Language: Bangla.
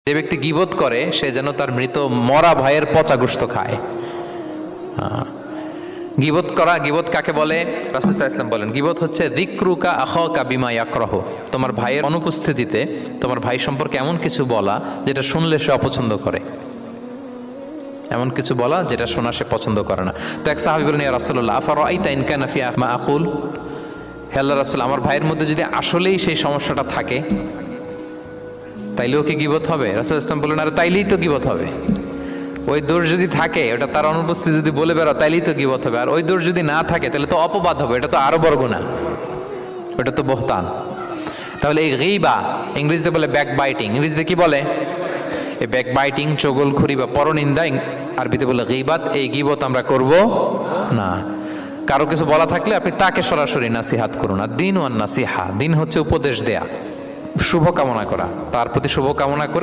যে ব্যক্তি গীবত করে সে যেন তার মৃত মরা ভাইয়ের পচা গোশত খায়। গীবত করা, গীবত কাকে বলে? রাসূল সাল্লাল্লাহু আলাইহি ওয়াসাল্লাম বলেন গীবত হচ্ছে যিকরুকা আখাকা বিমা ইয়াকরাহু, তোমার ভাইয়ের অনুপস্থিতিতে তোমার ভাই সম্পর্কে এমন কিছু বলা যেটা শুনলে সে অপছন্দ করে, এমন কিছু বলা যেটা শোনা সে পছন্দ করে না। তো এক সাহাবী বলেন, ইয়া রাসূলুল্লাহ আফারাআইতা ইন কানা ফি মা আকুল, হে আল্লাহর রাসূল, আমার ভাইয়ের মধ্যে যদি আসলেই সেই সমস্যাটা থাকে তাইলেও কি গীবত হবে? রাসূল সাল্লাল্লাহু আলাইহি ওয়াসাল্লাম বললেন, আরে তাইলেই তো গীবত হবে। ওই দোষ যদি থাকে, ওটা তার অনুপস্থিতি যদি বলে বেড়াও তাইলেই তো গীবত হবে। আর ওই দোষ যদি না থাকে তাহলে তো অপবাদ হবে, এটা তো আরো বড় গুনাহ, ওটা তো বহতান। তাহলে এই গীবা ইংরেজিতে বলে ব্যাক বাইটিং, ইংরেজিতে কি বলে? এই ব্যাক বাইটিং, চগলখড়ি বা পরনিন্দা আরবিতে বলে গীবাত। এই গীবত আমরা করব না। কারো কিছু বলা থাকলে আপনি তাকে সরাসরি নাসিহাত করুন। আর দিন ওয়ান নাসিহা, দিন হচ্ছে উপদেশ দেয়া, শুভ কামনা করা, তার প্রতি শুভ কামনা করে